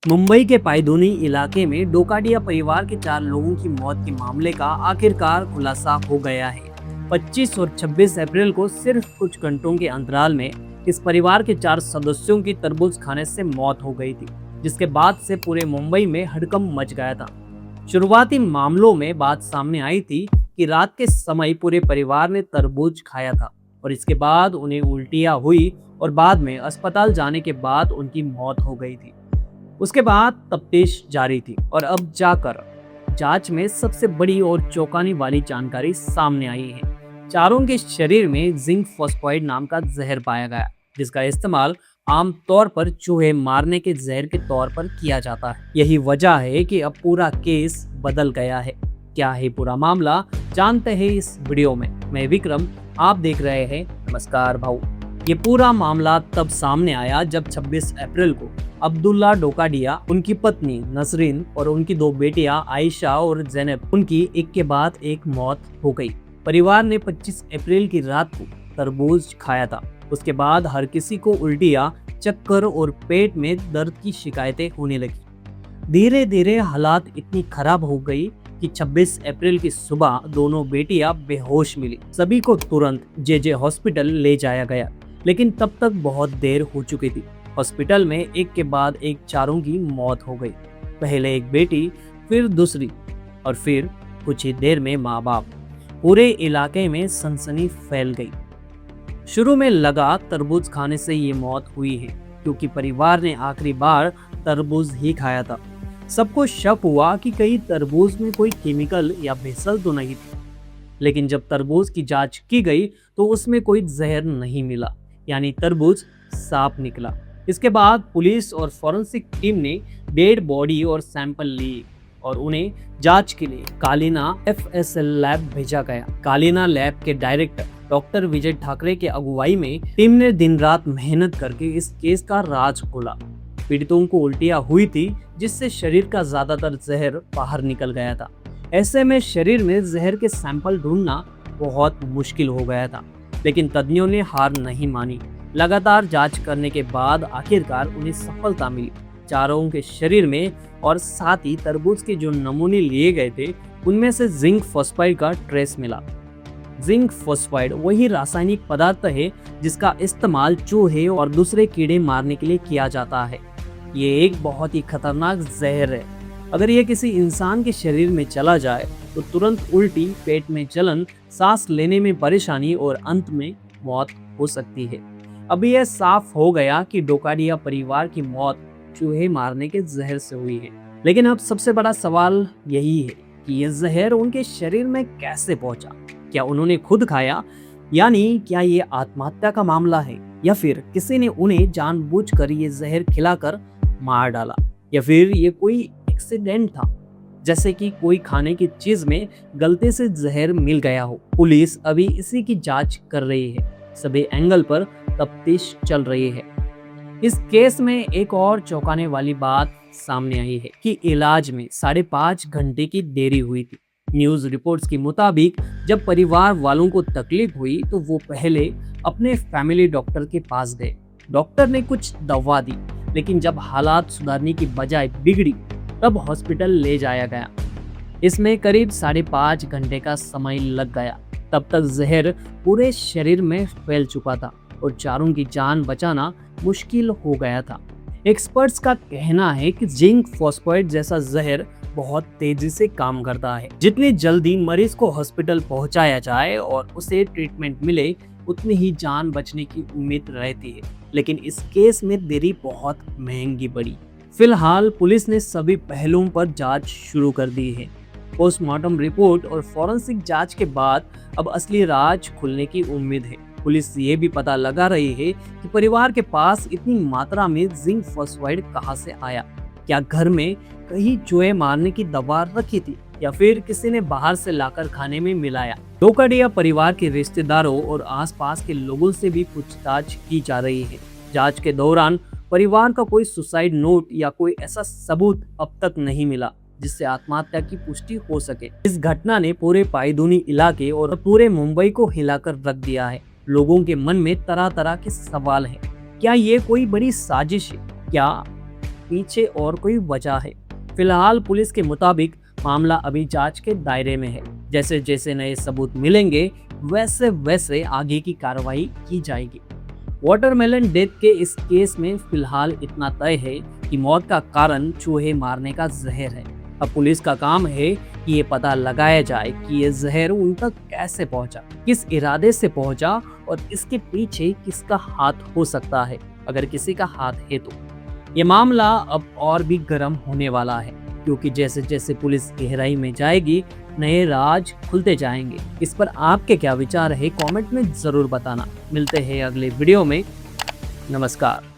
मुंबई के पायधुनी इलाके में डोकाडिया परिवार के 4 लोगों की मौत के मामले का आखिरकार खुलासा हो गया है। 25 और 26 अप्रैल को सिर्फ कुछ घंटों के अंतराल में इस परिवार के 4 सदस्यों की तरबूज खाने से मौत हो गई थी, जिसके बाद से पूरे मुंबई में हड़कंप मच गया था। शुरुआती मामलों में बात सामने आई थी कि रात के समय पूरे परिवार ने तरबूज खाया था और इसके बाद उन्हें उल्टियां हुई और बाद में अस्पताल जाने के बाद उनकी मौत हो गई थी। उसके बाद तफ्तीश जारी थी और अब जाकर जांच में सबसे बड़ी और चौंकाने वाली जानकारी सामने आई है। चारों के शरीर में जिंक फॉस्फाइड नाम का जहर पाया गया, जिसका इस्तेमाल आम तौर पर चूहे मारने के जहर के तौर पर किया जाता है। यही वजह है कि अब पूरा केस बदल गया है। क्या है पूरा मामला, जानते हैं इस वीडियो में। मैं विक्रम, आप देख रहे हैं नमस्कार भाऊ। ये पूरा मामला तब सामने आया जब 26 अप्रैल को अब्दुल्ला डोकाडिया, उनकी पत्नी नसरीन और उनकी 2 बेटियां आयशा और जैनब, उनकी एक के बाद एक मौत हो गई। परिवार ने 25 अप्रैल की रात को तरबूज खाया था। उसके बाद हर किसी को उल्टियां, चक्कर और पेट में दर्द की शिकायतें होने लगी। धीरे धीरे हालात इतनी खराब हो गई कि 26 अप्रैल की सुबह दोनों बेटियां बेहोश मिली। सभी को तुरंत जेजे हॉस्पिटल ले जाया गया, लेकिन तब तक बहुत देर हो चुकी थी। हॉस्पिटल में एक के बाद एक चारों की मौत हो गई। पहले एक बेटी, फिर दूसरी और फिर कुछ ही देर में माँ बाप। पूरे इलाके में सनसनी फैल गई। शुरू में लगा तरबूज खाने से ये मौत हुई है, क्योंकि परिवार ने आखिरी बार तरबूज ही खाया था। सबको शक हुआ कि कहीं तरबूज में कोई केमिकल या भेसल तो नहीं थी। लेकिन जब तरबूज की जांच की गई तो उसमें कोई जहर नहीं मिला, यानी तरबूज साफ निकला। इसके बाद पुलिस और फॉरेंसिक टीम ने डेड बॉडी और सैंपल लिए और उन्हें जांच के लिए कालीना FSL लैब भेजा गया। कालीना लैब के डायरेक्टर डॉक्टर विजय ठाकरे के अगुवाई में टीम ने दिन रात मेहनत करके इस केस का राज खोला। पीड़ितों को उल्टियां हुई थी, जिससे शरीर का ज्यादातर जहर बाहर निकल गया था। ऐसे में शरीर में जहर के सैंपल ढूंढना बहुत मुश्किल हो गया था, लेकिन तज्ञों ने हार नहीं मानी। लगातार जांच करने के बाद आखिरकार उन्हें सफलता मिली। चारों के शरीर में और साथ ही तरबूज के जो नमूने लिए गए थे, उनमें से जिंक फॉस्फाइड का ट्रेस मिला। जिंक फॉस्फाइड वही रासायनिक पदार्थ है जिसका इस्तेमाल चूहे और दूसरे कीड़े मारने के लिए किया जाता है। ये एक बहुत ही खतरनाक जहर है। अगर ये किसी इंसान के शरीर में चला जाए तो तुरंत उल्टी, पेट में जलन, सांस लेने में परेशानी और अंत में मौत हो सकती है। अभी यह साफ हो गया कि डोकाडिया परिवार की मौत चूहे मारने के जहर से हुई है। लेकिन अब सबसे बड़ा सवाल यही है कि यह जहर उनके शरीर में कैसे पहुंचा। क्या उन्होंने खुद खाया, यानी क्या ये आत्महत्या का मामला है, या फिर किसी ने उन्हें जानबूझकर ये जहर खिलाकर मार डाला, या फिर ये कोई एक्सीडेंट था, जैसे कि कोई खाने की चीज में गलती से जहर मिल गया हो। पुलिस अभी इसी की जांच कर रही है। सभी एंगल पर तफ्तीश चल रही है। इस केस में एक और चौंकाने वाली बात सामने आई है कि इलाज में 5.5 घंटे की देरी हुई थी। न्यूज रिपोर्ट्स के मुताबिक जब परिवार वालों को तकलीफ हुई तो वो पहले अपने फैमिली डॉक्टर के पास गए। डॉक्टर ने कुछ दवा दी, लेकिन जब हालात सुधारने की बजाय बिगड़ी तब हॉस्पिटल ले जाया गया। इसमें करीब 5.5 घंटे का समय लग गया। तब तक जहर पूरे शरीर में फैल चुका था और चारों की जान बचाना मुश्किल हो गया था। एक्सपर्ट्स का कहना है कि जिंक फॉस्फाइड जैसा जहर बहुत तेजी से काम करता है। जितनी जल्दी मरीज को हॉस्पिटल पहुंचाया जाए और उसे ट्रीटमेंट मिले, उतनी ही जान बचने की उम्मीद रहती है। लेकिन इस केस में देरी बहुत महंगी पड़ी। फिलहाल पुलिस ने सभी पहलुओं पर जांच शुरू कर दी है। पोस्टमार्टम रिपोर्ट और फॉरेंसिक जांच के बाद अब असली राज खुलने की उम्मीद है। पुलिस ये भी पता लगा रही है कि परिवार के पास इतनी मात्रा में जिंक फॉस्फाइड कहां से आया। क्या घर में कहीं चूहे मारने की दवा रखी थी, या फिर किसी ने बाहर से लाकर खाने में मिलाया। डोकाडिया परिवार के रिश्तेदारों और आसपास के लोगों से भी पूछताछ की जा रही है। जांच के दौरान परिवार का कोई सुसाइड नोट या कोई ऐसा सबूत अब तक नहीं मिला जिससे आत्महत्या की पुष्टि हो सके। इस घटना ने पूरे पायधुनी इलाके और पूरे मुंबई को हिलाकर रख दिया है। लोगों के मन में तरह तरह के सवाल हैं। क्या ये कोई बड़ी साजिश है? क्या पीछे और कोई वजह है। फिलहाल पुलिस के मुताबिक मामला अभी जांच के दायरे में है। जैसे जैसे नए सबूत मिलेंगे वैसे वैसे आगे की कार्रवाई की जाएगी। वाटरमेलन डेथ के इस केस में फिलहाल इतना तय है कि मौत का कारण चूहे मारने का जहर है। अब पुलिस का काम है कि ये पता लगाया जाए कि ये जहर उन तक कैसे पहुंचा, किस इरादे से पहुंचा और इसके पीछे किसका हाथ हो सकता है। अगर किसी का हाथ है तो ये मामला अब और भी गर्म होने वाला है, क्योंकि जैसे जैसे पुलिस गहराई में जाएगी नए राज खुलते जाएंगे। इस पर आपके क्या विचार है कमेंट में जरूर बताना। मिलते हैं अगले वीडियो में। नमस्कार।